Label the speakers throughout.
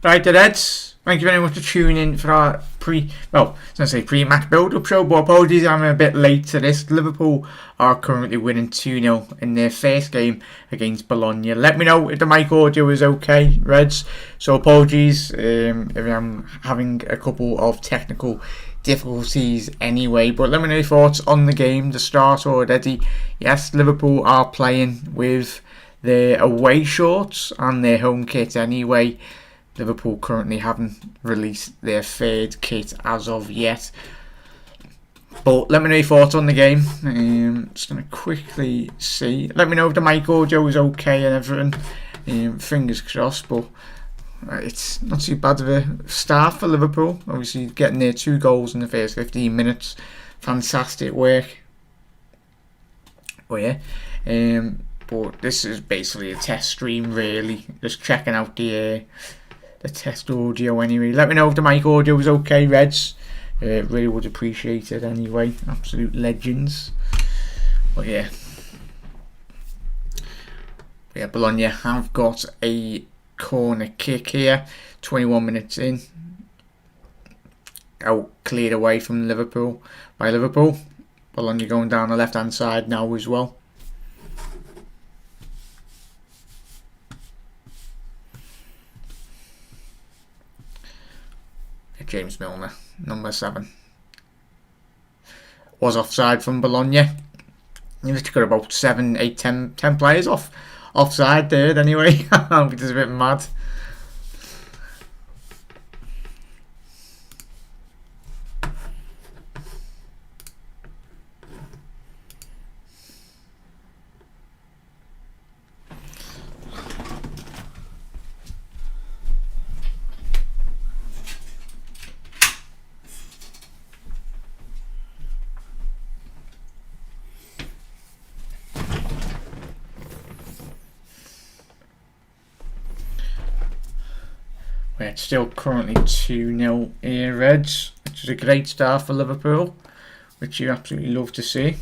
Speaker 1: Right, the Reds, thank you very much for tuning in for our pre-match build-up show, but apologies I'm a bit late to this. Liverpool are currently winning 2-0 in their first game against Bologna. Let me know if the mic audio is okay, Reds. So apologies if I'm having a couple of technical difficulties anyway, but let me know your thoughts on the game, the start already. Yes, Liverpool are playing with their away shorts and their home kit anyway. Liverpool currently haven't released their third kit as of yet. But let me know your thoughts on the game. Just going to quickly see. Let me know if the mic audio is okay and everything. Fingers crossed, but it's not too bad of a start for Liverpool. Obviously getting their 2 goals in the first 15 minutes. Fantastic work. Oh yeah. But this is basically a test stream really. Just checking out the test audio anyway. Let me know if the mic audio is okay, Reds. Really would appreciate it anyway. Absolute legends. But yeah, Bologna have got a corner kick here. 21 minutes in. Out cleared away from Liverpool by Liverpool. Bologna going down the left hand side now as well. James Milner, number 7, was offside from Bologna. You've got about 7, 8, 10 players offside there anyway, which is a bit mad. It's still currently 2-0 here, Reds, which is a great start for Liverpool, which you absolutely love to see.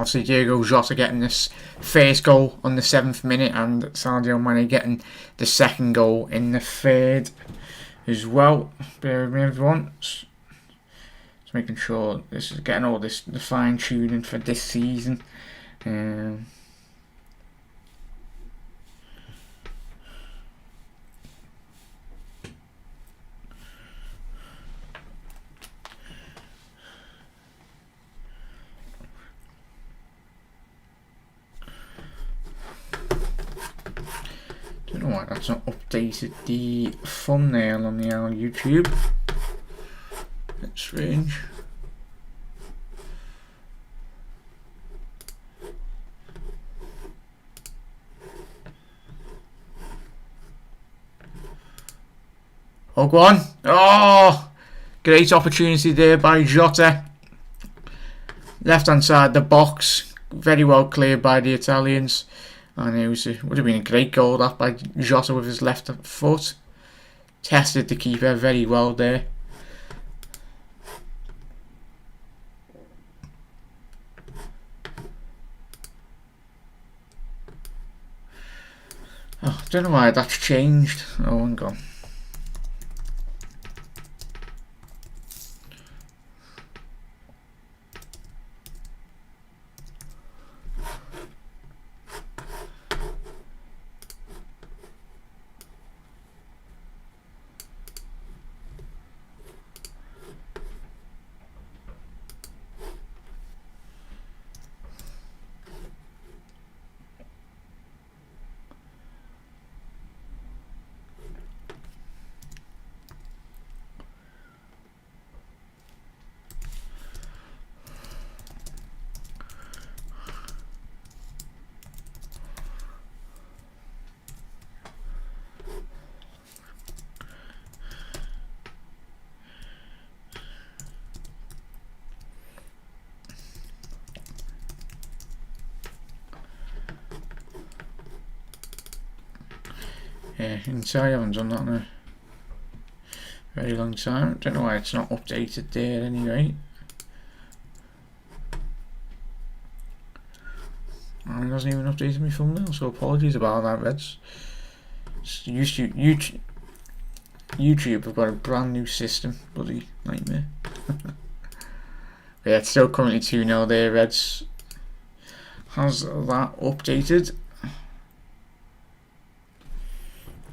Speaker 1: Obviously Diego Jota getting this first goal on the 7th minute and Sadio Mane getting the second goal in the 3rd as well. Bear with me everyone. Just making sure this is getting all this the fine tuning for this season. Don't know why that's not updated the thumbnail on the YouTube. That's strange. Oh, go on. Oh, great opportunity there by Jota. Left hand side the box. Very well cleared by the Italians. And it would have been a great goal that by Jota with his left foot. Tested the keeper very well there. Oh, I don't know why that's changed. Oh, hang on. Yeah, inside I haven't done that in a very long time. Don't know why it's not updated there anyway. And it hasn't even updated my thumbnail, so apologies about that, Reds. YouTube have got a brand new system, bloody nightmare. Yeah, it's still currently 2-0 there, Reds. Has that updated?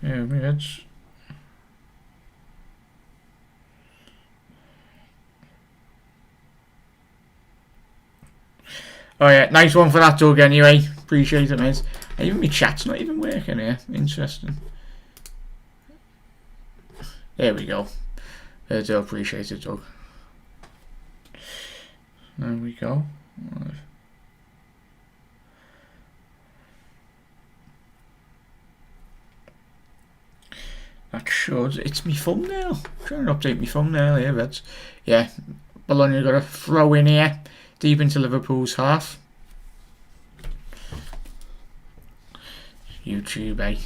Speaker 1: Yeah, Reds. Oh yeah, nice one for that, Doug, anyway. Appreciate it, mate. Even my chat's not even working here. Interesting. There we go. I do appreciate it, Doug. There we go. That should. It's my thumbnail. I'm trying to update my thumbnail here, Reds. Yeah, Bologna got a throw in here, deep into Liverpool's half. YouTube, eh?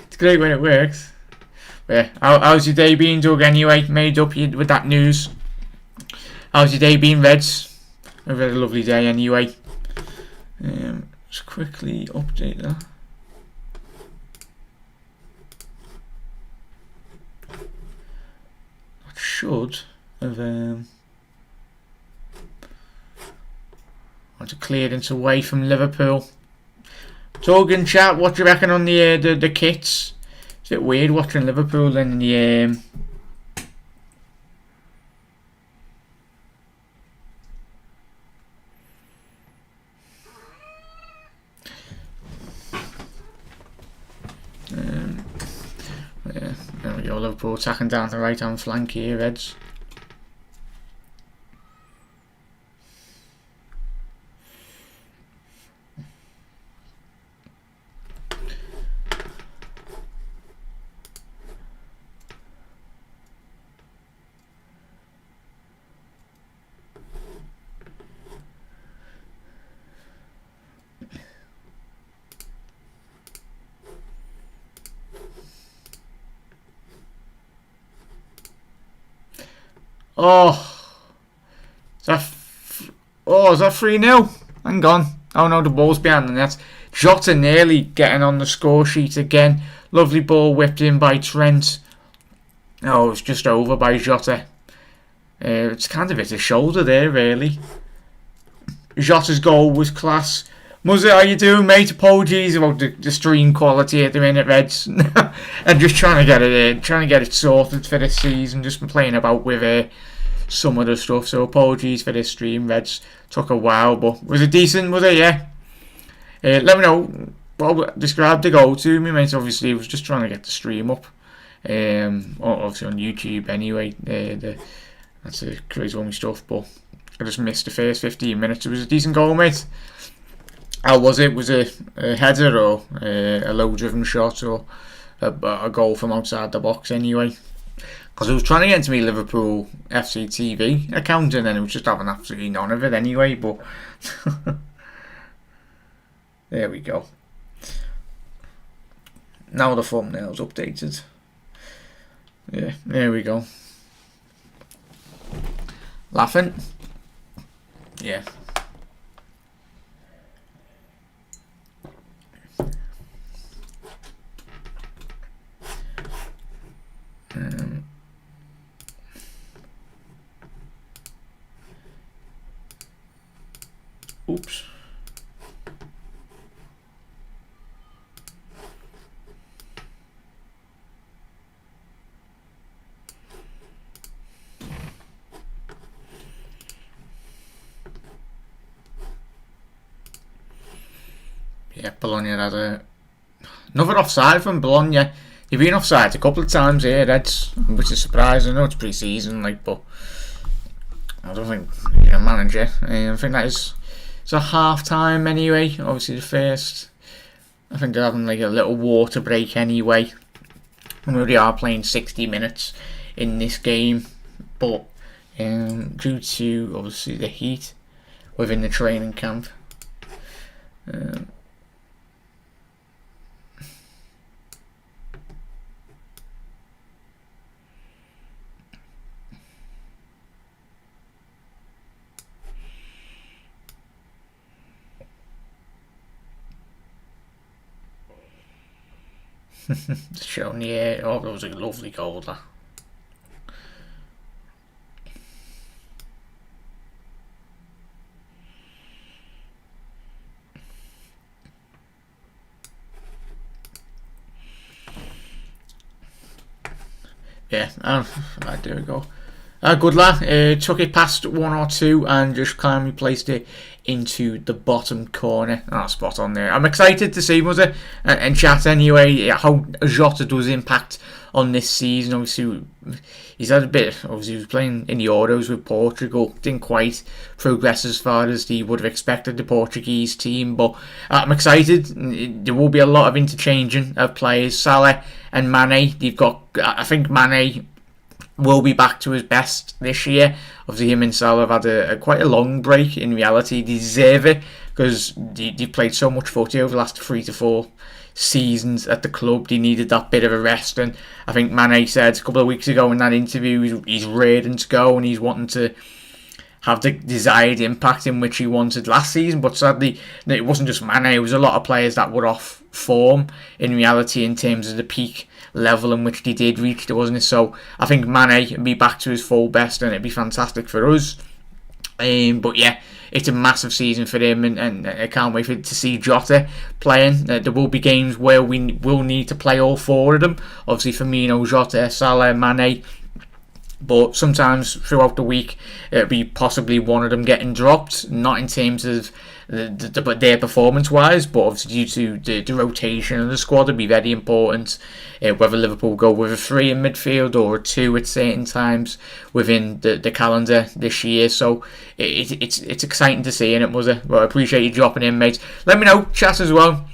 Speaker 1: It's great when it works. Yeah, how's your day been, Doug, anyway? Made up with that news. How's your day been, Reds? I've had a lovely day anyway. Let's quickly update that. That should have want to clearance away from Liverpool. Doug in chat, what do you reckon on the kits? Is it weird watching Liverpool in the yeah, there we go, Liverpool attacking down the right hand flank here, Reds. Is that 3-0? Hang on. Oh no, the ball's behind the net. Jota nearly getting on the score sheet again. Lovely ball whipped in by Trent. Oh, it's just over by Jota. It's kind of hit his shoulder there, really. Jota's goal was class. Muzzy, how you doing, mate? Apologies about the stream quality at the minute, Reds. I'm just trying to get it sorted for this season. Just been playing about with some of the stuff, so apologies for this stream, Reds. Took a while, but was it decent? Was it? Yeah. Let me know. Well, describe the goal to me, mate. Obviously, I was just trying to get the stream up. Obviously on YouTube anyway. That's the crazy one stuff, but I just missed the first 15 minutes. It was a decent goal, mate. How was it? Was it a header or a low-driven shot or a goal from outside the box anyway? Because I was trying to get into my Liverpool FC TV account and then it was just having absolutely none of it anyway, but there we go. Now the thumbnail's updated. Yeah, there we go. Laughing? Yeah. Oops. Yeah, Bologna had another offside from Bologna. You've been offside a couple of times here, Reds, which is surprising. I know it's pre-season, but I don't think you're a manager. I think that is it's a half time anyway. Obviously the first, I think they're having a little water break anyway. And we are playing 60 minutes in this game, but due to obviously the heat within the training camp, Showing the air. Oh, that was a lovely goal, that. Yeah, there we go. Good lad. Took it past 1 or 2 and just calmly placed it into the bottom corner. Spot on there. I'm excited to see, was it? And chat anyway, how Jota does impact on this season. Obviously, he's had a bit. Obviously, he was playing in the Euros with Portugal. Didn't quite progress as far as he would have expected the Portuguese team. But I'm excited. There will be a lot of interchanging of players. Salah and Mane. They've got. I think Mane will be back to his best this year. Obviously, him and Salah have had quite a long break. In reality, they deserve it because they've played so much footy over the last 3 to 4 seasons at the club. They needed that bit of a rest, and I think Mane said a couple of weeks ago in that interview he's raring to go and he's wanting to have the desired impact in which he wanted last season. But sadly, it wasn't just Mane. It was a lot of players that were off form in reality in terms of the peak level in which they did reach, wasn't it? So I think Mane will be back to his full best and it'd be fantastic for us. But yeah, it's a massive season for him, and I can't wait to see Jota playing. There will be games where we will need to play all 4 of them. Obviously Firmino, Jota, Salah, Mane. But sometimes throughout the week, it'll be possibly one of them getting dropped, not in terms of their performance-wise, but obviously due to the rotation of the squad, it'll be very important whether Liverpool go with a 3 in midfield or a 2 at certain times within the calendar this year. So it's exciting to see, and it was I appreciate you dropping in, mate. Let me know, chat as well,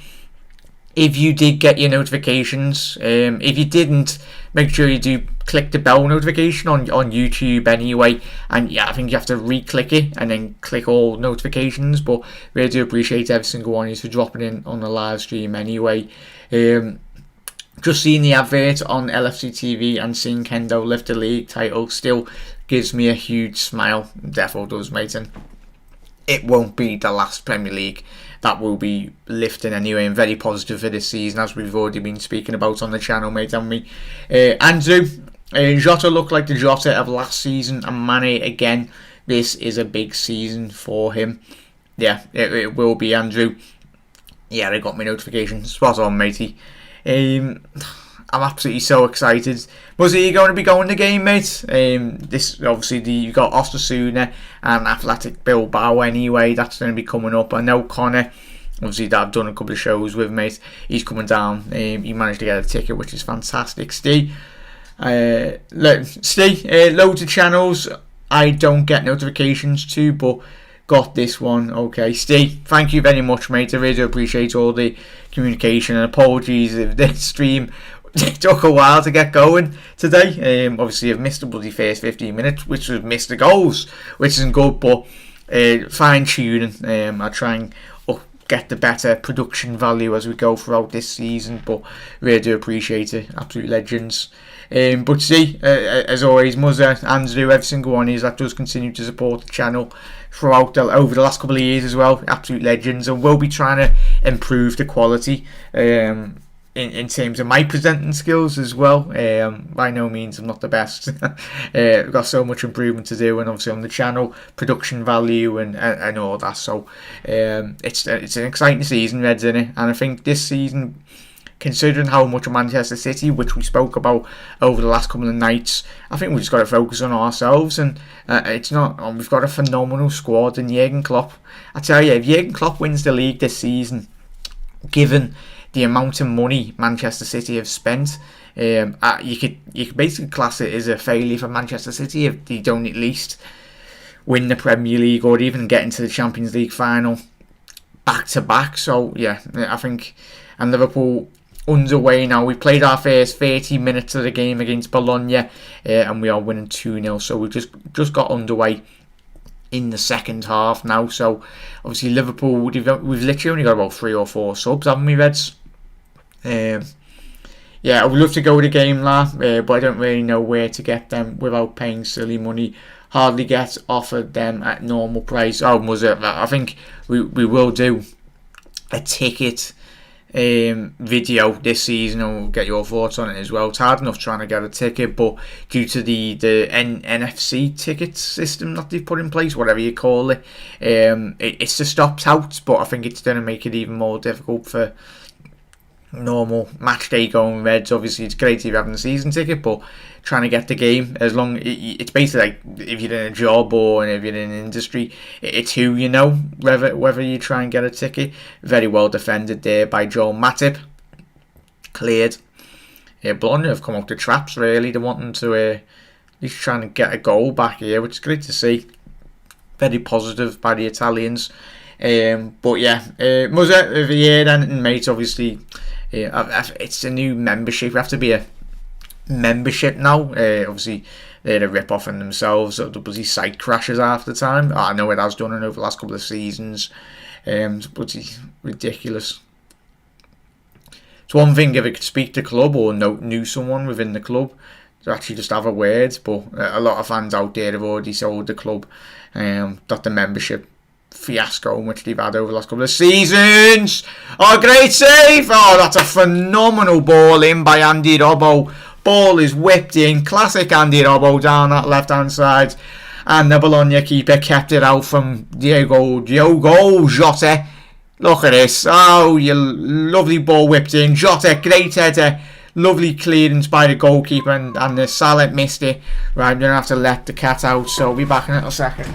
Speaker 1: if you did get your notifications. If you didn't, make sure you do click the bell notification on YouTube anyway. And yeah, I think you have to re-click it and then click all notifications. But really do appreciate every single one of you for dropping in on the live stream anyway. Just seeing the advert on LFC TV and seeing Kendo lift the league title still gives me a huge smile. Defo does, mate. And it won't be the last Premier League that will be lifting anyway, and very positive for this season, as we've already been speaking about on the channel, mate, haven't we? Andrew, Jota looked like the Jota of last season, and Mane again. This is a big season for him. Yeah, it will be, Andrew. Yeah, I got my notification. Spot on, matey. I'm absolutely so excited. Was he going to be going the game, mate? This obviously you got Osasuna and Athletic Bilbao anyway. That's going to be coming up. I know Connor, obviously that I've done a couple of shows with, mate. He's coming down. He managed to get a ticket, which is fantastic. Steve, loads of channels I don't get notifications to, but got this one. Okay, Steve, thank you very much, mate. I really do appreciate all the communication, and apologies if this stream took a while to get going today. Obviously I've missed the bloody first 15 minutes, which was missed the goals, which isn't good, but fine tuning. I'll try and get the better production value as we go throughout this season, but really do appreciate it. Absolute legends. But see, as always, Muzza, Andrew, every single one is that does continue to support the channel throughout over the last couple of years as well. Absolute legends, and we'll be trying to improve the quality in terms of my presenting skills as well. By no means I'm not the best. We've got so much improvement to do, and obviously on the channel, production value and all that. So it's an exciting season, Reds, in it, and I think this season, considering how much of Manchester City, which we spoke about over the last couple of nights, I think we've just got to focus on ourselves, and we've got a phenomenal squad in Jurgen Klopp. I tell you, if Jurgen Klopp wins the league this season, given the amount of money Manchester City have spent, you could basically class it as a failure for Manchester City if they don't at least win the Premier League or even get into the Champions League final back to back. So yeah, I think, and Liverpool underway now. We played our first 30 minutes of the game against Bologna, and we are winning 2-0. So we've just got underway in the second half now. So obviously Liverpool, we've literally only got about 3 or 4 subs, haven't we, Reds? Yeah, I would love to go to the game, but I don't really know where to get them without paying silly money. Hardly get offered them at normal price. I think we will do a ticket video this season, and we'll get your thoughts on it as well. It's hard enough trying to get a ticket, but due to the NFC ticket system that they've put in place, whatever you call it, it's just stopped out, but I think it's going to make it even more difficult for normal match day going Reds. Obviously it's great if you're having a season ticket, but trying to get the game, as long it's basically like if you're in a job or if you're in an industry, it's who you know, whether you try and get a ticket. Very well defended there by Joel Matip, cleared. Bologna have come out the traps really. They're wanting to at least trying to get a goal back here, which is great to see. Very positive by the Italians. But yeah, Muzza of the year then, mate. Obviously it's a new membership. You have to be a membership now. Obviously they're a rip-off in themselves. So the bloody site crashes half the time. I know it has done it over the last couple of seasons. It's bloody ridiculous. It's one thing if it could speak to the club or knew someone within the club to actually just have a word, but a lot of fans out there have already sold the club that the membership fiasco which they've had over the last couple of seasons. Oh, great save! Oh, that's a phenomenal ball in by Andy Robbo. Ball is whipped in, classic Andy Robbo down that left hand side, and the Bologna keeper kept it out from Diogo Jota. Look at this. Oh, you lovely ball whipped in. Jota, great header. Lovely clearance by the goalkeeper, and the Salah missed it. Right, we're going to have to let the cat out, so I'll be back in a little second.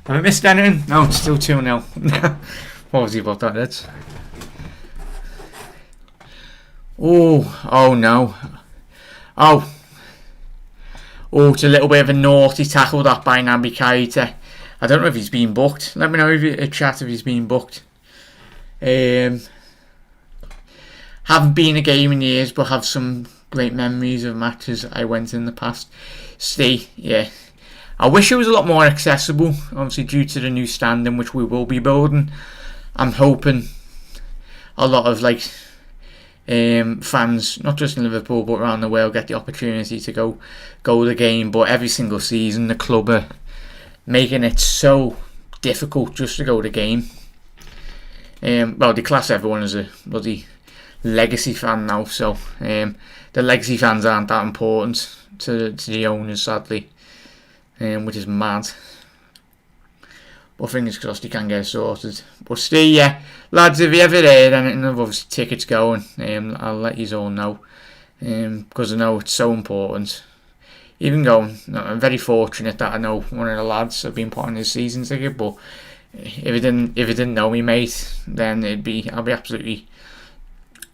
Speaker 1: Have I missed anything? No, it's still 2-0. What was he about that? That's... Oh no. Oh, it's a little bit of a naughty tackle that by Naby Keita. I don't know if he's been booked. Let me know if you chat if he's been booked. Haven't been a game in years, but have some great memories of matches I went in the past. Yeah. I wish it was a lot more accessible, obviously due to the new stand in which we will be building. I'm hoping a lot of fans, not just in Liverpool but around the world, get the opportunity to go to the game. But every single season the club are making it so difficult just to go to the game. Well, they class everyone as a bloody legacy fan now, so the legacy fans aren't that important to the owners, sadly. Which is mad, but fingers crossed you can get it sorted. But still, yeah, lads, if you ever heard anything of obviously tickets going, I'll let you all know, because I know it's so important. Even going, I'm very fortunate that I know one of the lads have been putting his season ticket, but if he didn't know me, mate, then I'll be absolutely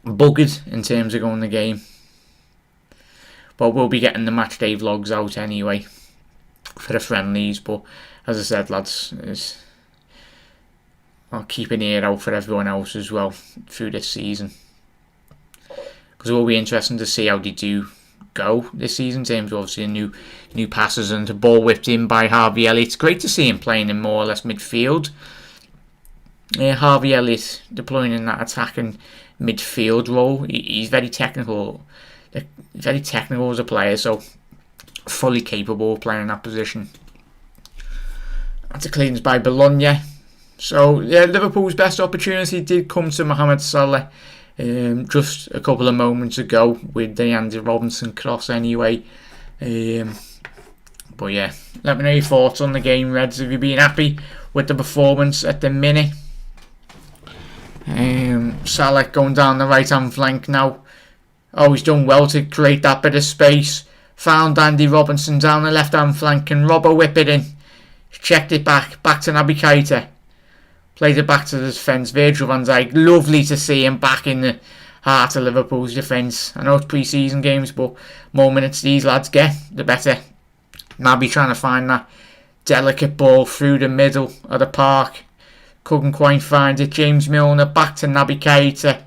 Speaker 1: buggered in terms of going to the game. But we'll be getting the match day vlogs out anyway for the friendlies, but as I said, lads, I'll keep an ear out for everyone else as well through this season, because it will be interesting to see how they do go this season in terms of obviously new passes and the ball whipped in by Harvey Elliott. It's great to see him playing in more or less midfield. Harvey Elliott deploying in that attacking midfield role. He's very technical as a player, so fully capable of playing in that position. That's a clearance by Bologna. So yeah, Liverpool's best opportunity did come to Mohamed Salah just a couple of moments ago with the Andy Robinson cross anyway. But yeah, let me know your thoughts on the game, Reds. Have you been happy with the performance at the minute? Salah going down the right hand flank now. Oh, he's done well to create that bit of space. Found Andy Robinson down the left hand flank, and Robbo whip it in. Checked it back to Naby Keita. Played it back to the defence. Virgil van Dijk, lovely to see him back in the heart of Liverpool's defence. I know it's pre-season games, but more minutes these lads get, the better. Naby trying to find that delicate ball through the middle of the park. Couldn't quite find it. James Milner back to Naby Keita.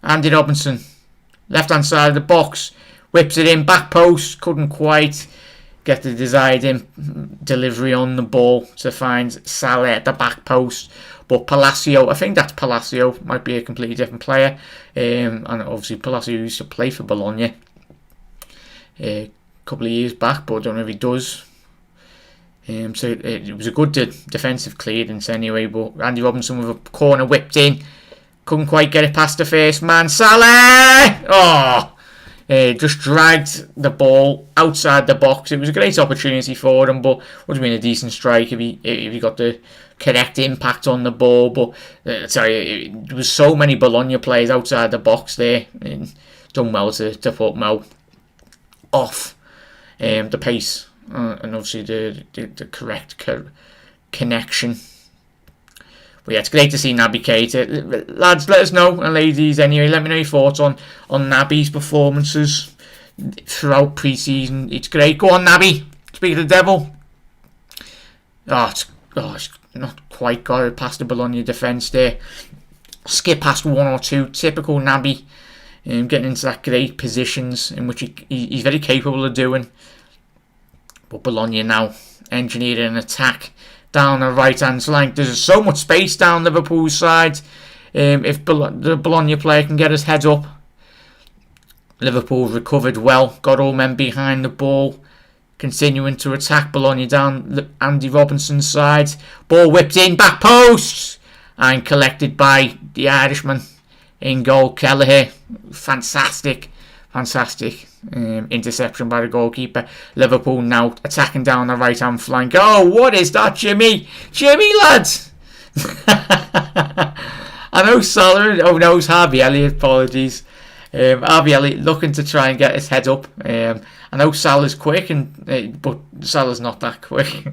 Speaker 1: Andy Robinson, left hand side of the box, whips it in, back post. Couldn't quite get the desired delivery on the ball to find Salah at the back post. But Palacio, I think that's Palacio, might be a completely different player. And obviously Palacio used to play for Bologna a couple of years back, but I don't know if he does. So it was a good defensive clearance anyway. But Andy Robinson with a corner whipped in, couldn't quite get it past the first man. Salah! Oh! Just dragged the ball outside the box. It was a great opportunity for him, but would have been a decent strike if he got the correct impact on the ball. But there was so many Bologna players outside the box there, and done well to put Mo off the pace, and obviously the correct connection. But yeah, it's great to see Naby Keita. Lads, let us know, and ladies anyway, let me know your thoughts on Naby's performances throughout pre-season. It's great. Go on, Naby. Speak of the devil. It's not quite got it past the Bologna defence there. Skip past one or two. Typical Naby. Getting into that great positions in which he's very capable of doing. But Bologna now engineering an attack down the right hand flank. There's so much space down Liverpool's side. If the Bologna player can get his head up. Liverpool recovered well, got all men behind the ball, continuing to attack Bologna down Andy Robinson's side. Ball whipped in, back post, and collected by the Irishman in goal. Kelleher, fantastic interception by the goalkeeper. Liverpool now attacking down the right hand flank. Oh, what is that, Jimmy, lads? I know Salah. Oh no, it's Harvey Elliott. Apologies. Harvey Elliott looking to try and get his head up. I know Salah's quick, but Salah's not that quick.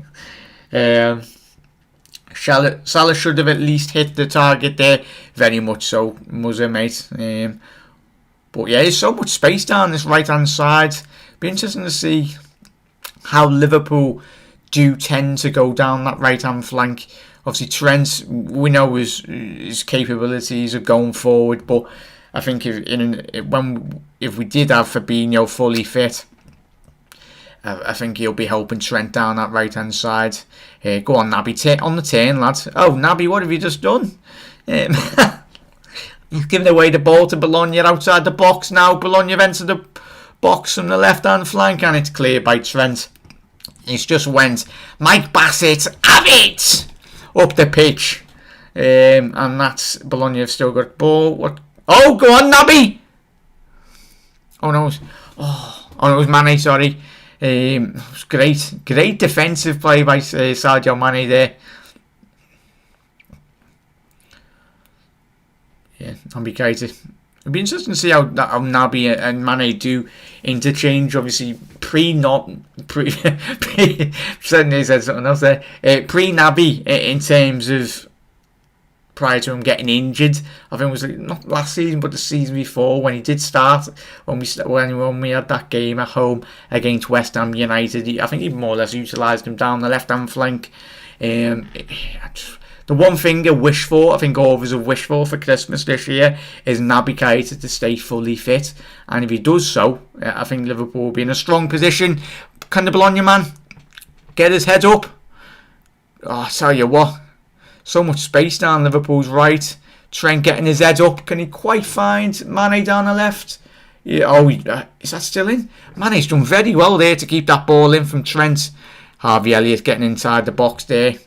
Speaker 1: Salah should have at least hit the target there. Very much so, Muzzer, mate. But yeah, there's so much space down this right hand side. Be interesting to see how Liverpool do tend to go down that right hand flank. Obviously Trent, we know his capabilities of going forward, but I think if we did have Fabinho fully fit, I think he'll be helping Trent down that right hand side. Go on, Naby, on the turn, lads. Oh, Naby, what have you just done? He's giving away the ball to Bologna outside the box now. Bologna have entered the box from the left hand flank, and it's cleared by Trent. It's just went Mike Bassett, have it up the pitch, and that's Bologna have still got ball. What? Oh, go on, Naby! Oh no, it was Mane. Sorry, it was great defensive play by Sadio Mane there. Yeah, Naby Keita. It'll be interesting to see how Naby and Mane do interchange. Obviously, certainly said something else there. Pre-Naby in terms of prior to him getting injured. I think it was not last season, but the season before when he did start. When we had that game at home against West Ham United, I think he more or less utilised him down the left hand flank. The one thing I wish for, I think all of us have wished for Christmas this year, is Naby Keita to stay fully fit. And if he does so, I think Liverpool will be in a strong position. Can the Bologna man get his head up? Oh, I tell you what, so much space down Liverpool's right. Trent getting his head up. Can he quite find Mane down the left? Yeah. Is that still in? Mane's done very well there to keep that ball in from Trent. Harvey Elliott getting inside the box there.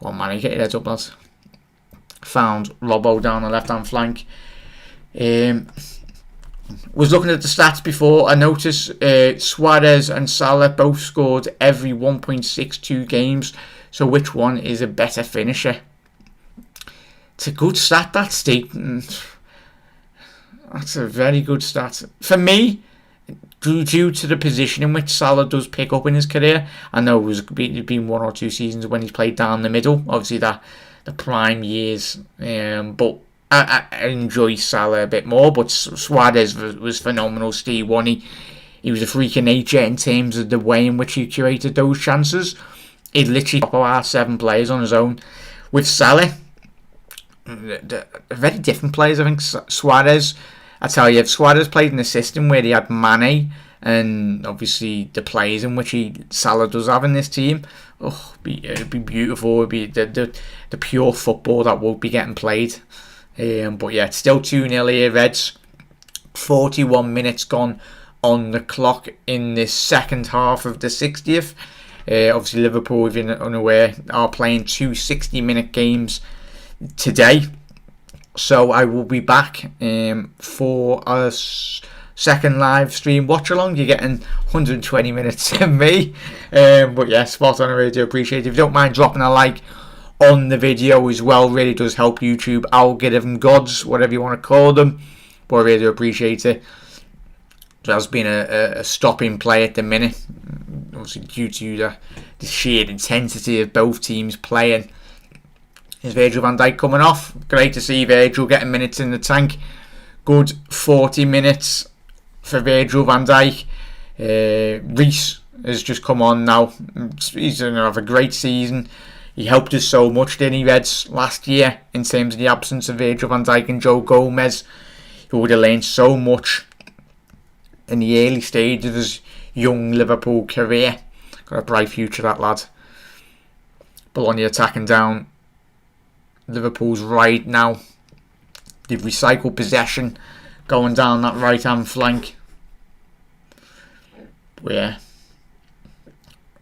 Speaker 1: Go on, Mane, get your head up, lads. Found Robbo down the left-hand flank. Was looking at the stats before. I noticed Suarez and Salah both scored every 1.62 games. So which one is a better finisher? It's a good stat, that, Steve. That's a very good stat. For me, due to the position in which Salah does pick up in his career. I know there's been one or two seasons when he's played down the middle. Obviously, that prime years. But I enjoy Salah a bit more. But Suarez was phenomenal. Steve Wonny. He was a freak of nature in terms of the way in which he curated those chances. He literally top of our 7 players on his own. With Salah, very different players. I think Suarez, I tell you, if Suarez played in a system where he had Mane and obviously the players in which Salah does have in this team, it'd be beautiful. It'd be the pure football that will be getting played. But yeah, it's still 2-0 here, Reds. 41 minutes gone on the clock in this second half of the 60th. Obviously Liverpool, if you're unaware, are playing 2 60-minute games today. So I will be back for a second live stream Watchalong. You're getting 120 minutes of me. But yeah, spot on. I really do appreciate it. If you don't mind dropping a like on the video as well, really does help YouTube algorithm gods, whatever you want to call them. But I really do appreciate it. There's been a stopping play at the minute, obviously due to the sheer intensity of both teams playing. Is Virgil van Dijk coming off? Great to see Virgil getting minutes in the tank. Good 40 minutes for Virgil van Dijk. Reece has just come on now. He's going to have a great season. He helped us so much, didn't he, Reds, last year, in terms of the absence of Virgil van Dijk and Joe Gomez. He would have learned so much in the early stage of his young Liverpool career. Got a bright future, that lad. Bologna attacking down Liverpool's right now. They've recycled possession going down that right hand flank. But yeah,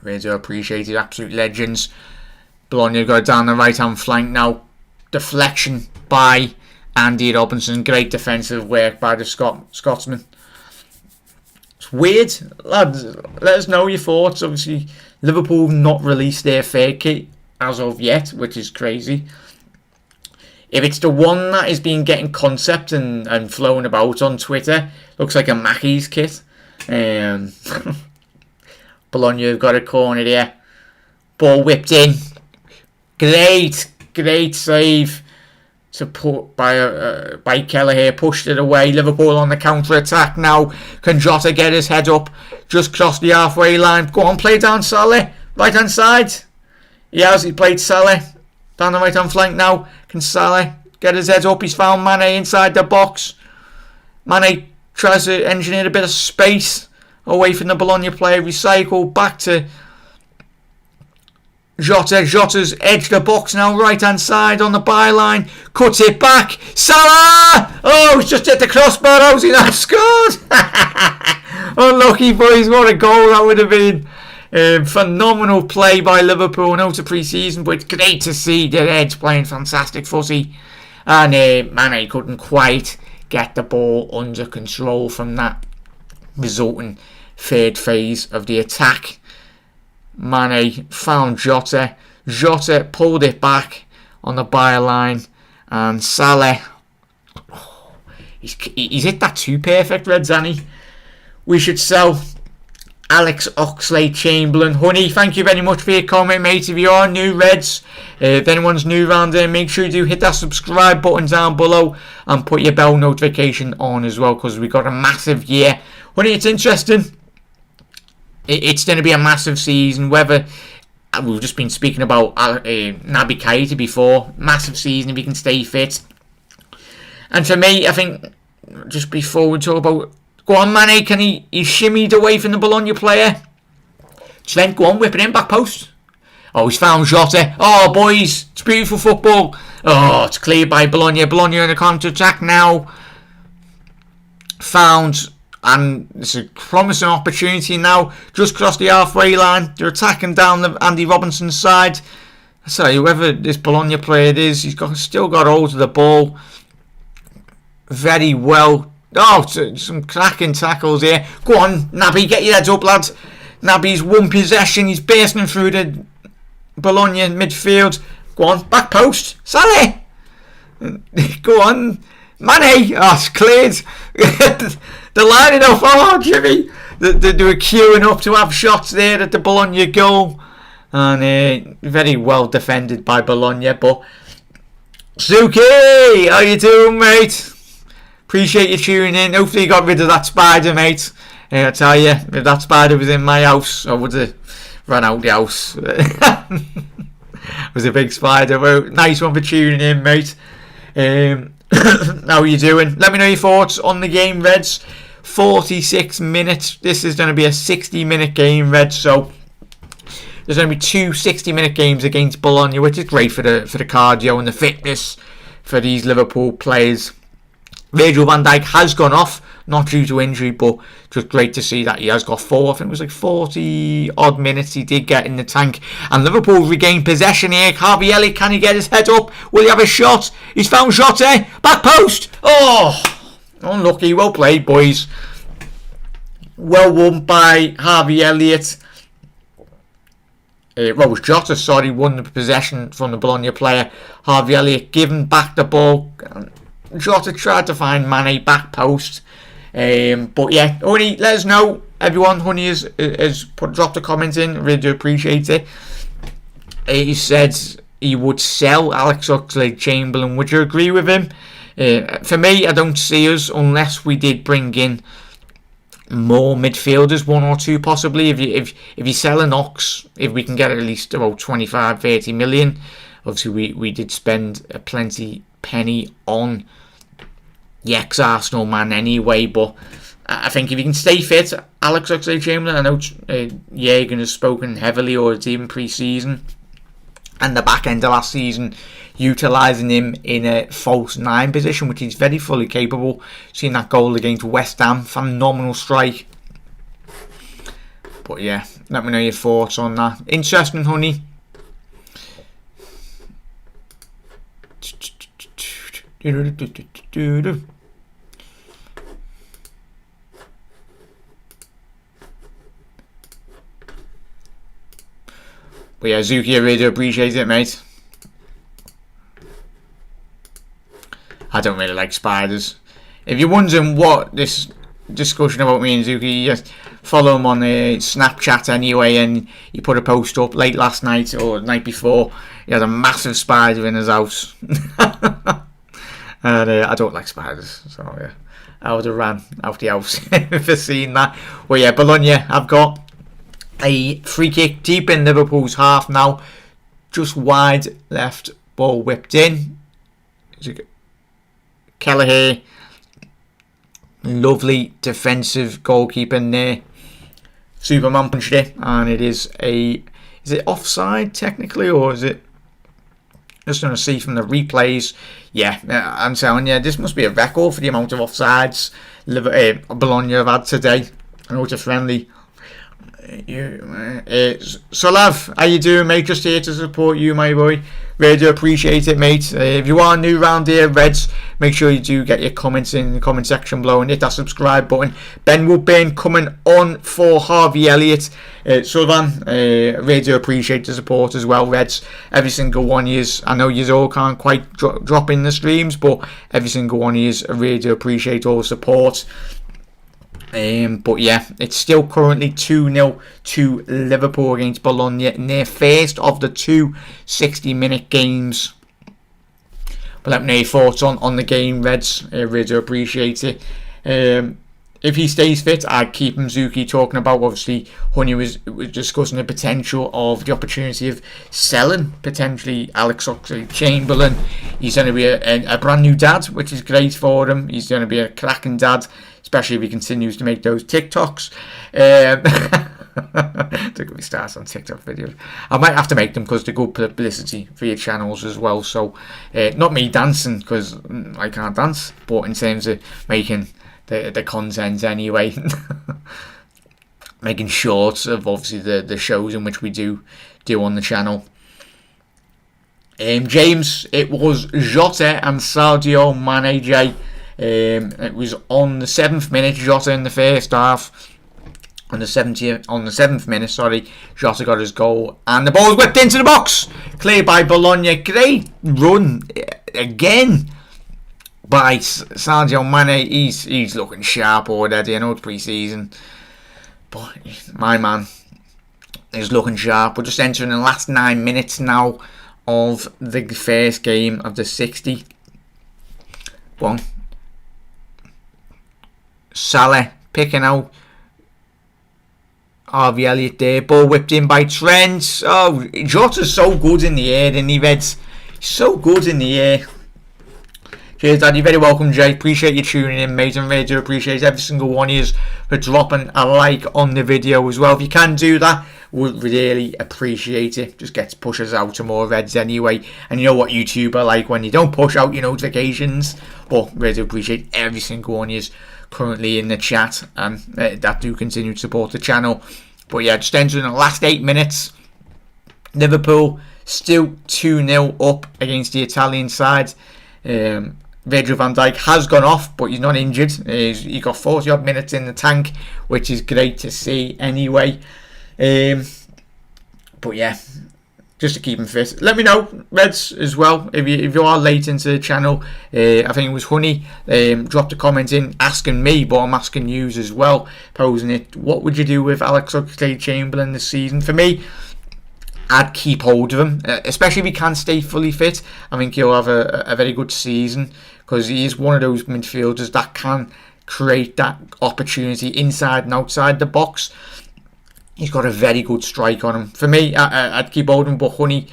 Speaker 1: really do appreciate it. Absolute legends. Bologna got it down the right hand flank now. Deflection by Andy Robinson. Great defensive work by the Scotsman. It's weird, lads. Let us know your thoughts. Obviously, Liverpool have not released their fake kit as of yet, which is crazy. If it's the one that is being getting concept and flown about on Twitter, looks like a Mackey's kit. Bologna have got a corner there. Ball whipped in. Great save to put by Kelleher. Pushed it away. Liverpool on the counter attack now. Can Jota get his head up? Just crossed the halfway line. Go on, play down Salah. Right hand side. He played Salah down the right hand flank now. Can Salah get his head up? He's found Mane inside the box. Mane tries to engineer a bit of space away from the Bologna player. Recycle back to Jota. Jota's edged the box now, right hand side on the byline. Cuts it back. Salah! Oh, he's just hit the crossbar. How's he not scored? Unlucky, boys. What a goal that would have been. Phenomenal play by Liverpool out of pre-season, but it's great to see the Reds playing fantastic footy. And Mane couldn't quite get the ball under control from that resulting third phase of the attack. Mane found Jota. Jota pulled it back on the byline, and Salah, he's hit that too perfect, Reds, Annie. We should sell Alex Oxlade-Chamberlain. Honey, thank you very much for your comment, mate. If you are new, Reds, if anyone's new around there, make sure you do hit that subscribe button down below and put your bell notification on as well, because we've got a massive year. Honey, it's interesting. It's going to be a massive season. Whether we've just been speaking about Naby Keita before, massive season if he can stay fit. And for me, I think just before we talk about, go on, Mane, can he shimmied away from the Bologna player? Trent, go on, whip it in, back post. Oh, he's found Jota. Oh, boys, it's beautiful football. Oh, it's cleared by Bologna. Bologna in the counter attack now. Found. And it's a promising opportunity now. Just crossed the halfway line. They're attacking down the Andy Robinson side. I say, whoever this Bologna player is, he's still got hold of the ball very well. Oh, some cracking tackles here. Go on, Naby, get your heads up, lads. Naby's won possession. He's bursting through the Bologna midfield. Go on, back post. Salah. Go on, Mane. Oh, it's cleared. They're lining up. Oh, Jimmy. They were queuing up to have shots there at the Bologna goal. And very well defended by Bologna. But Suki, how you doing, mate? Appreciate you tuning in. Hopefully you got rid of that spider, mate. I tell you, if that spider was in my house, I would have run out the house. It was a big spider. Well, nice one for tuning in, mate. How you doing? Let me know your thoughts on the game, Reds. 46 minutes. This is going to be a 60-minute game, Reds. So there's going to be two 60-minute games against Bologna, which is great for the cardio and the fitness for these Liverpool players. Virgil van Dijk has gone off, not due to injury, but just great to see that he has got I think it was like 40 odd minutes he did get in the tank. And Liverpool regain possession here. Harvey Elliott, can he get his head up? Will he have a shot? He's found shot here. Back post. Oh, unlucky. Well played, boys. Well won by Harvey Elliott. It was Jota, won the possession from the Bologna player. Harvey Elliott giving back the ball. Jota tried to find Mane back post. But yeah, Honey, let us know. Everyone, Honey has dropped a comment in. Really do appreciate it. He said he would sell Alex Oxlade-Chamberlain. Would you agree with him? For me, I don't see us unless we did bring in more midfielders, one or two possibly. If you're selling Ox, if we can get at least about 25-30 million. Obviously, we did spend a plenty penny on the ex-Arsenal man anyway, but I think if he can stay fit, Alex Oxlade-Chamberlain, I know Jürgen has spoken heavily, or it's even pre-season and the back end of last season, utilising him in a false 9 position, which he's very fully capable. Seeing that goal against West Ham, phenomenal strike. But yeah, let me know your thoughts on that. Interesting, Honey. But yeah, Zuki, I really do appreciate it, mate. I don't really like spiders. If you're wondering what this discussion about me and Zuki, just follow him on Snapchat anyway, and he put a post up late last night or the night before. He had a massive spider in his house. And I don't like spiders, so yeah, I would have ran out the house if I seen that. Well, yeah, Bologna, I've got a free kick deep in Liverpool's half now, just wide left, ball whipped in. Kelleher, lovely defensive goalkeeping there. Superman punched it, and it is it offside technically, or is it? Just going to see from the replays. Yeah, I'm telling you, this must be a record for the amount of offsides Bologna have had today. I know it's a friendly. Solav, how you doing, mate? Just here to support you, my boy. Really do appreciate it, mate. If you are new around here, Reds, make sure you do get your comments in the comment section below and hit that subscribe button. Ben Woodburn coming on for Harvey Elliott. Sullivan, really do appreciate the support as well, Reds. Every single one of yous. I know you all can't quite drop in the streams, but every single one of yous, I really do appreciate all the support. But yeah, it's still currently 2-0 to Liverpool against Bologna in their first of the two 60-minute games. But let me know your thoughts on the game, Reds. I really do appreciate it. If he stays fit, I'd keep him. Zuki talking about, obviously, Honey was discussing the potential of the opportunity of selling potentially Alex Oxlade-Chamberlain. He's going to be a brand new dad, which is great for him. He's going to be a cracking dad, especially if he continues to make those TikToks. Don't get me started on TikTok videos. I might have to make them because they're good publicity for your channels as well. So, not me dancing because I can't dance, but in terms of making the content anyway. Making shorts of obviously the shows in which we do on the channel. James, it was Jota and Sadio Mane, Jay. It was on the 7th minute, Jota in the first half. On the 7th minute, Jota got his goal, and the ball was whipped into the box, cleared by Bologna. Great run again by Sadio Mane. He's looking sharp already. I know it's pre-season, but my man is looking sharp. We're just entering the last 9 minutes now of the first game of the 60. Go on. Salah picking out Harvey Elliott there. Ball whipped in by Trent. Oh, Jota's so good in the air, isn't he, Reds? So good in the air. Cheers, Dad. You're very welcome, Jay. Appreciate you tuning in, mate. And really do appreciate every single one of you for dropping a like on the video as well. If you can do that, would really appreciate it. Just gets pushes out to more Reds anyway. And you know what YouTube are like when you don't push out your notifications. But really do appreciate every single one of you currently in the chat and that do continue to support the channel. But yeah, just entering the last 8 minutes. Liverpool still 2-0 up against the Italian side. Virgil van Dijk has gone off, but he's not injured. He got 40 odd minutes in the tank, which is great to see anyway. But yeah, just to keep him fit. Let me know, Reds, as well, if you are late into the channel. I think it was Honey dropped a comment in asking me, but I'm asking you as well, posing it. What would you do with Alex Oxlade-Chamberlain this season? For me, I'd keep hold of him, especially if he can stay fully fit. I think he'll have a very good season, because he is one of those midfielders that can create that opportunity inside and outside the box. He's got a very good strike on him. For me, I'd keep hold of him, but Honey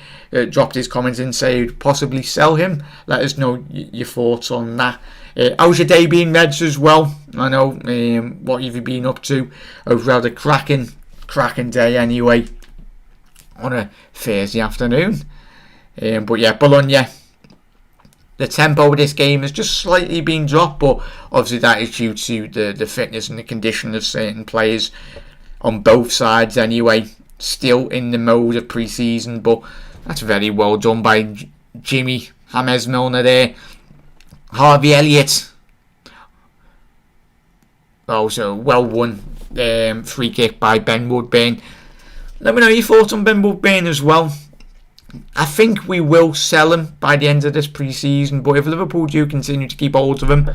Speaker 1: dropped his comments and said possibly sell him. Let us know your thoughts on that. How's your day been, Reds, as well? I know, what have you been up to? Hope you had a cracking day anyway on a Thursday afternoon. But yeah, Bologna, the tempo of this game has just slightly been dropped, but obviously that is due to the fitness and the condition of certain players on both sides anyway. Still in the mode of pre-season, but that's very well done by Jimmy James Milner there. Harvey Elliott, also well won free kick by Ben Woodburn. Let me know your thoughts on Ben Woodburn as well. I think we will sell him by the end of this pre-season, but if Liverpool do continue to keep hold of him,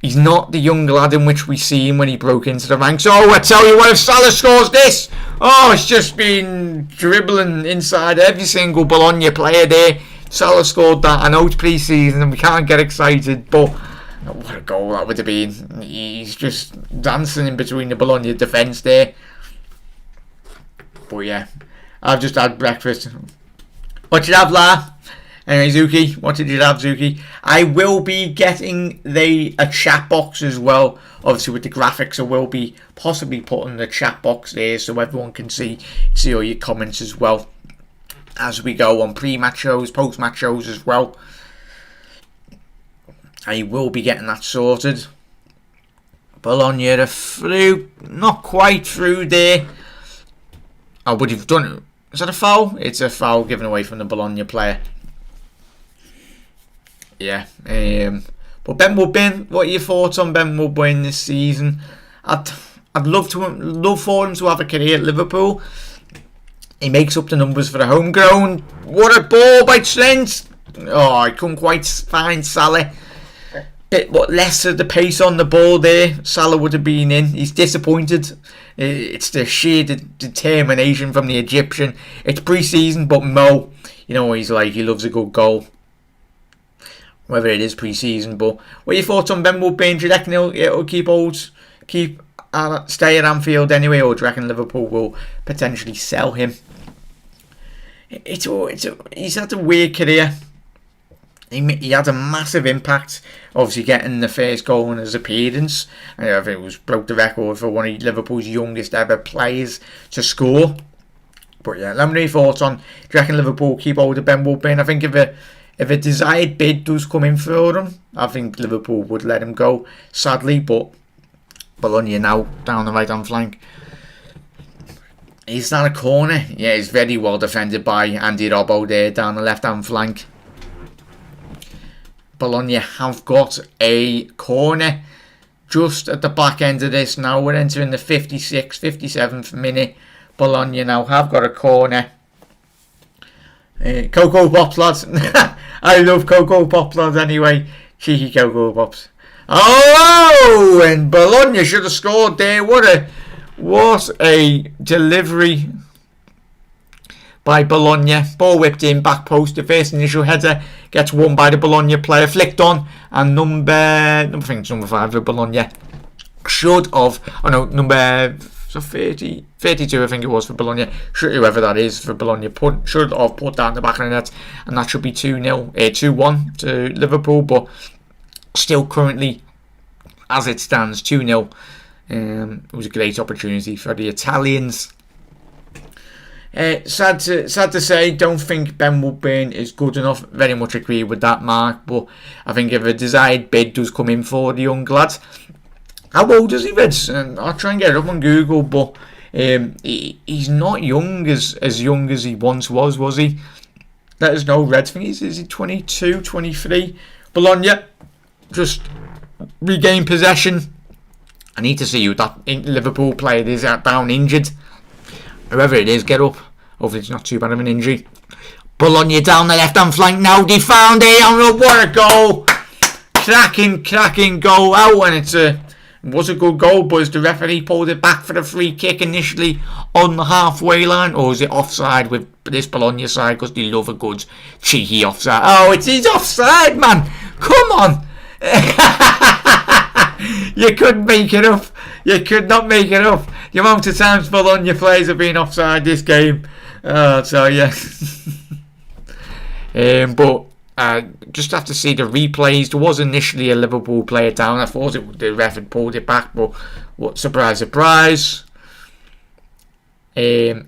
Speaker 1: he's not the young lad in which we see him when he broke into the ranks. Oh, I tell you what, if Salah scores this, oh, it's just been dribbling inside every single Bologna player there. Salah scored that. I know it's pre-season and we can't get excited, but what a goal that would have been. He's just dancing in between the Bologna defence there. But yeah, I've just had breakfast. What did you have, La? Anyway, Zuki, what did you have, Zuki? I will be getting a chat box as well. Obviously, with the graphics, I will be possibly putting the chat box there so everyone can see all your comments as well as we go on pre-match shows, post-match shows as well. I will be getting that sorted. Bologna are through, not quite through there. Oh, but you've done it. Is that a foul? It's a foul given away from the Bologna player. Yeah. But Ben Woodburn, what are your thoughts on Ben Woodburn this season? I'd love for him to have a career at Liverpool. He makes up the numbers for the homegrown. What a ball by Trent! Oh, I couldn't quite find Salah. Bit what less of the pace on the ball there. Salah would have been in. He's disappointed. It's the sheer determination from the Egyptian. It's pre-season, but Mo, you know what he's like. He loves a good goal. Whether it is pre-season, but what are your thoughts on Ben Woodburn? Do you reckon he'll stay at Anfield anyway, or do you reckon Liverpool will potentially sell him? He's had a weird career. He had a massive impact, obviously getting the first goal in his appearance. I think it broke the record for one of Liverpool's youngest ever players to score. But yeah, let me know your thoughts on, do you reckon Liverpool keep hold of Ben Woodburn? I think if a desired bid does come in for him, I think Liverpool would let him go, sadly. But Bologna now down the right hand flank. Is that a corner? Yeah, it's very well defended by Andy Robbo there down the left hand flank. Bologna have got a corner just at the back end of this now. We're entering the 56th, 57th minute. Bologna now have got a corner. Cocoa Pops, lads. I love Cocoa Pops, lads, anyway. Cheeky Cocoa Pops. Oh, and Bologna should have scored there. What a delivery by Bologna. Ball whipped in, back post. The first initial header gets won by the Bologna player, flicked on, and I think it's number 5 for Bologna. Number 32 I think it was for Bologna. Whoever that is for Bologna should have put that in the back of the net, and that should be 2-1 to Liverpool, but still currently, as it stands, 2-0. It was a great opportunity for the Italians. Sad to say, don't think Ben Woodburn is good enough. Very much agree with that, Mark. But I think if a desired bid does come in for the young lad, how old is he, Reds? I'll try and get it up on Google, but he's not young as young as he once was he? Let us know, Reds. I think is he 22, 23? Bologna just regain possession. I need to see who that Liverpool player is down injured. Whoever it is, get up. Hopefully it's not too bad of an injury. Bologna down the left-hand flank now. They found it. And what a goal. Cracking goal out. And it was a good goal, but as the referee pulled it back for the free kick initially on the halfway line. Or is it offside with this Bologna side? Because they love a good cheeky offside. Oh, it is offside, man. Come on. You couldn't make it up. You could not make it up. The amount of times Bologna players have been offside this game. So yeah. But just have to see the replays. There was initially a Liverpool player down. I thought the ref had pulled it back, but what surprise. It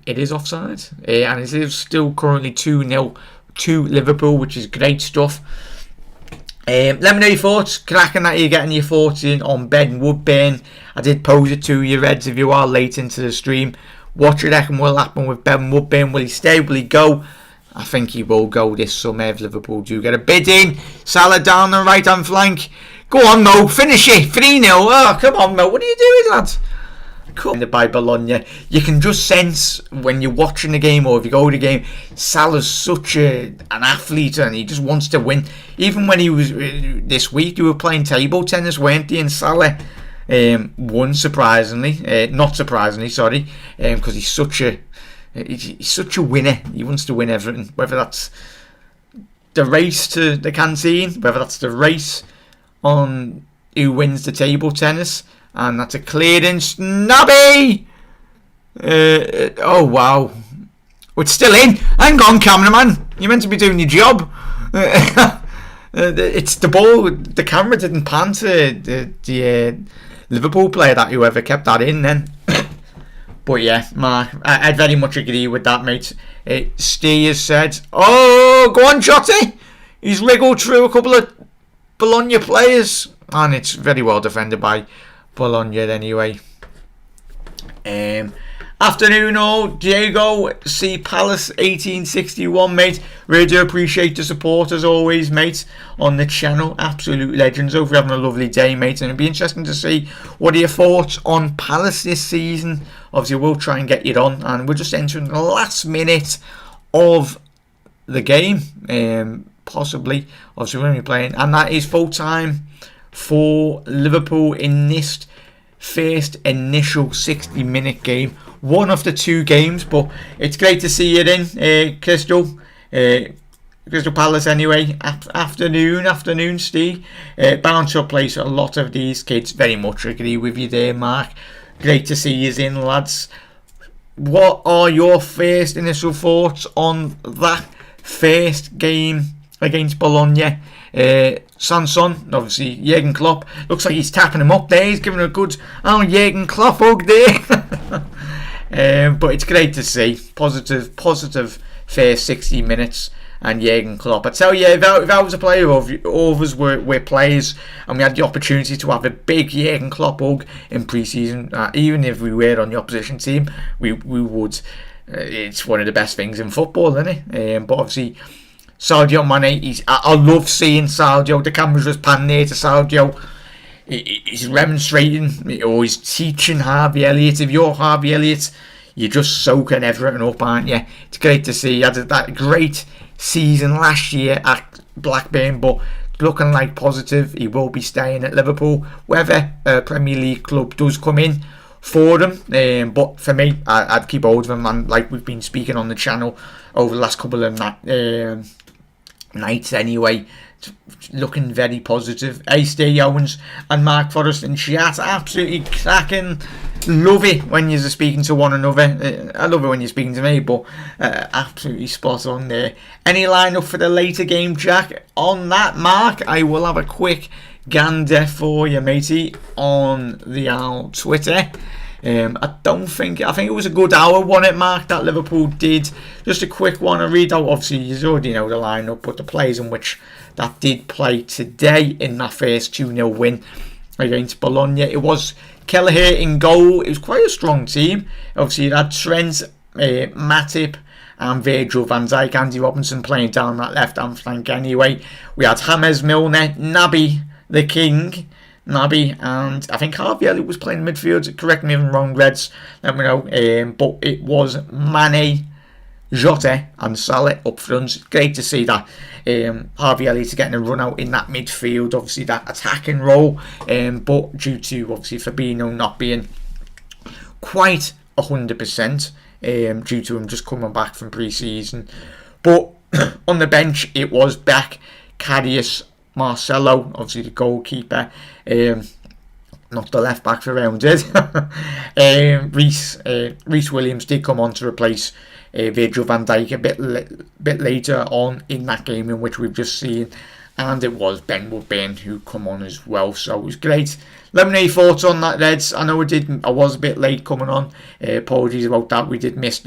Speaker 1: is offside. And it is still currently 2-0 to Liverpool, which is great stuff. Let me know your thoughts. Cracking that you're getting your thoughts in on Ben Woodburn. I did pose it to you, Reds, if you are late into the stream. What do you reckon will happen with Ben Woodburn? Will he stay? Will he go? I think he will go this summer if Liverpool do get a bid in. Salah down the right hand flank. Go on, Mo. Finish it. 3-0. Oh, come on, Mo. What are you doing, lads? By Bologna, you can just sense when you're watching the game or if you go to the game, Salah's such an athlete and he just wants to win. Even when he was this week, you were playing table tennis, weren't he? And Salah won not surprisingly, because he's such a winner. He wants to win everything, whether that's the race to the canteen, whether that's the race on who wins the table tennis. And that's a clearance. Nobby! Oh, wow. It's still in. Hang on, cameraman. You're meant to be doing your job. It's the ball. The camera didn't pan to the Liverpool player, that whoever kept that in then. But yeah, Mark, I very much agree with that, mate. Steve has said, oh, go on, Jotty. He's wriggled through a couple of Bologna players. And it's very well defended by Bologna anyway. Afternoon all, Diego C. Palace 1861, mate. Really do appreciate the support as always, mate, on the channel. Absolute legends. Hope you're having a lovely day, mate. And it'll be interesting to see what are your thoughts on Palace this season. Obviously, we'll try and get you on, and we're just entering the last minute of the game, possibly. Obviously, we're going to be playing, and that is full time for Liverpool in this first initial 60-minute game. One of the 2 games, but it's great to see you in, Crystal Palace anyway. Afternoon, Steve. Bound to place a lot of these kids. Very much agree with you there, Mark. Great to see you in, lads. What are your first initial thoughts on that first game against Bologna? Sanson, obviously Jurgen Klopp, looks like he's tapping him up there. He's giving a good Jurgen Klopp hug there. But it's great to see positive first 60 minutes and Jurgen Klopp. I tell you, if I was a player, all of us were players, and we had the opportunity to have a big Jurgen Klopp hug in pre-season, even if we were on the opposition team, we would. It's one of the best things in football, isn't it? But obviously, Sadio Mane, I love seeing Sadio. The camera's just panning there to Sadio. He's remonstrating, or he's teaching Harvey Elliott. If you're Harvey Elliott, you're just soaking everything up, aren't you? It's great to see. He had that great season last year at Blackburn, but looking like positive. He will be staying at Liverpool. Whether a Premier League club does come in, for them. But for me, I'd keep hold of them, and like we've been speaking on the channel over the last couple of nights anyway, looking very positive. Stay Owens and Mark Forrest in chat, absolutely cracking. Love it when you're speaking to one another. I love it when you're speaking to me, but absolutely spot on there. Any lineup for the later game, Jack? On that, Mark, I will have a quick gander for you, matey, on the Twitter. I think it was a good hour, wasn't it, Mark, that Liverpool did. Just a quick one to read out. Obviously, you already know the lineup, but the players in which that did play today in that first 2-0 win against Bologna. It was Kelleher in goal. It was quite a strong team. Obviously, you had Trent, Matip, and Virgil van Dijk, Andy Robinson playing down that left-hand flank anyway. We had James Milner, Naby, the King, Naby, and I think Harvey Elliott was playing midfield. Correct me if I'm wrong, Reds, let me know. But it was Mane, Jota and Salah up front. Great to see that Harvey Elliott's getting a run out in that midfield, obviously that attacking role, but due to obviously Fabinho not being quite 100%, due to him just coming back from pre-season. But on the bench it was Beck, Karius, Marcelo, obviously the goalkeeper, not the left back for rounded. Reece Williams did come on to replace Virgil van Dijk a bit later on in that game in which we've just seen, and it was Ben Woodburn who come on as well, so it was great. Let me know your thoughts on that, Reds. I know I was a bit late coming on. Apologies about that. We missed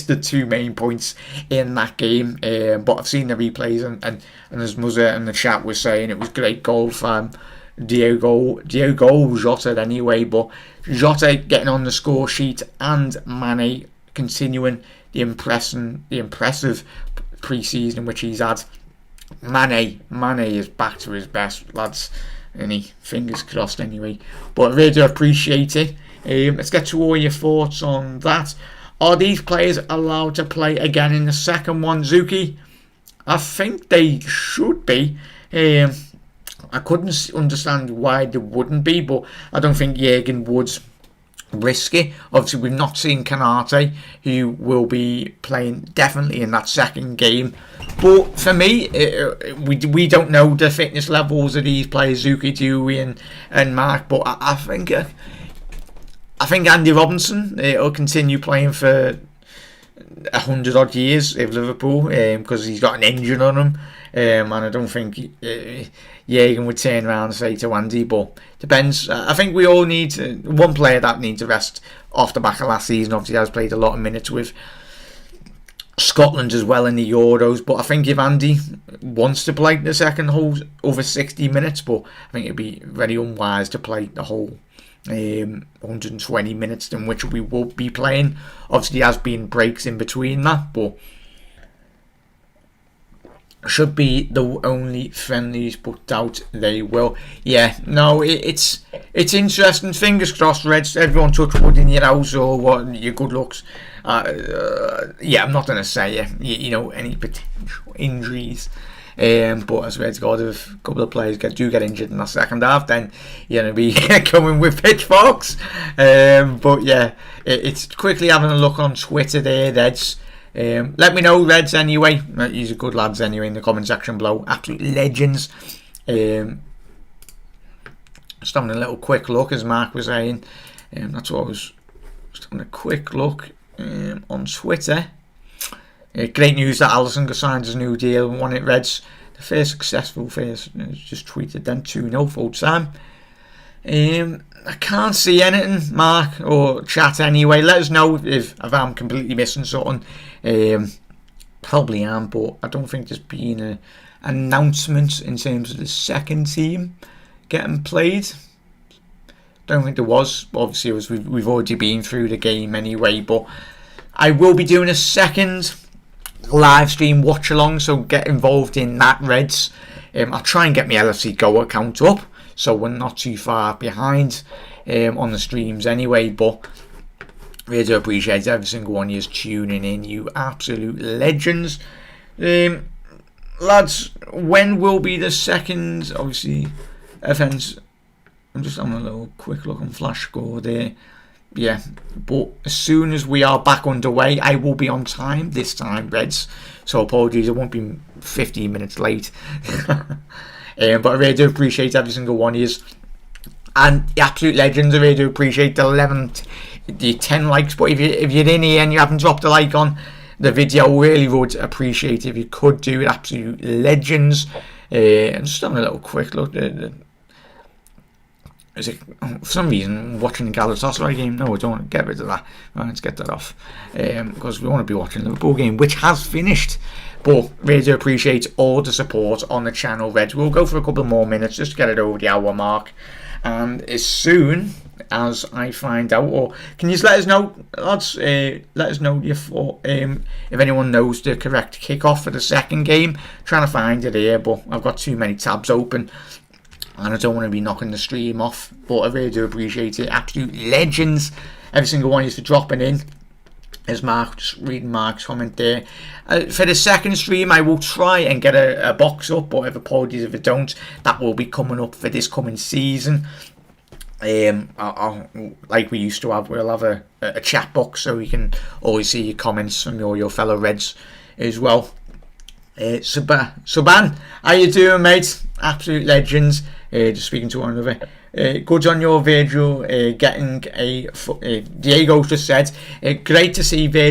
Speaker 1: the two main points in that game, but I've seen the replays, and as Muzzer in the chat was saying, it was great goal from Diogo Jota anyway. But Jota getting on the score sheet, and Mane continuing the impressive pre-season which he's had. Mane is back to his best, lads, and fingers crossed anyway. But I really do appreciate it. Let's get to all your thoughts on that. Are these players allowed to play again in the second one, Zuki? I think they should be. I couldn't understand why they wouldn't be, but I don't think Jürgen would risk it. Obviously, we've not seen Kanate, who will be playing definitely in that second game. But for me, we don't know the fitness levels of these players, Zuki, Dewey and Mark. But I think Andy Robinson will continue playing for 100 odd years with Liverpool, because he's got an engine on him. And I don't think Jürgen would turn around and say to Andy, but depends. I think we all need one player that needs a rest off the back of last season. Obviously, has played a lot of minutes with Scotland as well in the Euros, but I think if Andy wants to play the second whole over 60 minutes, but I think it'd be very unwise to play the whole 120 minutes in which we will be playing. Obviously, there has been breaks in between that, but should be the only friendlies, but doubt they will. Yeah, no, it's interesting. Fingers crossed, Reds. Everyone touch wood in your house or what, your good looks. Yeah, I'm not going to say you know any potential injuries. But as Reds got, if a couple of players do get injured in the second half, then you're going to be coming with pitchforks. But yeah, it's quickly having a look on Twitter there, Reds. Let me know, Reds, anyway. These are good lads anyway in the comment section below. Absolute legends. Just having a little quick look, as Mark was saying. That's what I was just having a quick look on Twitter. Great news that Alisson signed his new deal and won it, Reds. The first successful just tweeted then 2-0 full time. I can't see anything, Mark, or chat anyway. Let us know if I'm completely missing something. Probably am, but I don't think there's been an announcement in terms of the second team getting played. Don't think there was. Obviously, we've already been through the game anyway, but I will be doing a second live stream watch along, so get involved in that, Reds. I'll try and get my LFC Go account up, so we're not too far behind on the streams anyway. But really do appreciate every single one of you tuning in, you absolute legends. Lads, when will be the second, obviously, events I'm just having a little quick look on Flash Score there. Yeah, but as soon as we are back underway, I will be on time this time, Reds. So apologies, I won't be 15 minutes late. But I really do appreciate every single one of you. And the absolute legends, I really do appreciate the 10 likes. But if you're in here and you haven't dropped a like on the video, really would appreciate it if you could do it. Absolute legends. I'm just having a little quick look at for some reason watching the Galatasaray game. No, I don't want to get rid of that. Right, let's get that off, because we want to be watching the Liverpool game, which has finished. But really do appreciate all the support on the channel, Reds. We'll go for a couple more minutes just to get it over the hour mark, and as soon as I find out, or can you just let us know, lads? Let us know if anyone knows the correct kickoff for the second game. Trying to find it here, but I've got too many tabs open and I don't want to be knocking the stream off. But I really do appreciate it. Absolute legends, every single one of you for dropping in. There's Mark, just reading Mark's comment there. For the second stream, I will try and get a box up, but apologies if I don't. That will be coming up for this coming season. I'll, like we used to have, we'll have a chat box so you can always see your comments from your fellow Reds as well. Suban, how you doing, mate? Absolute legends. Just speaking to one another. Good on your Virgil getting Diego's just said, great to see Virgil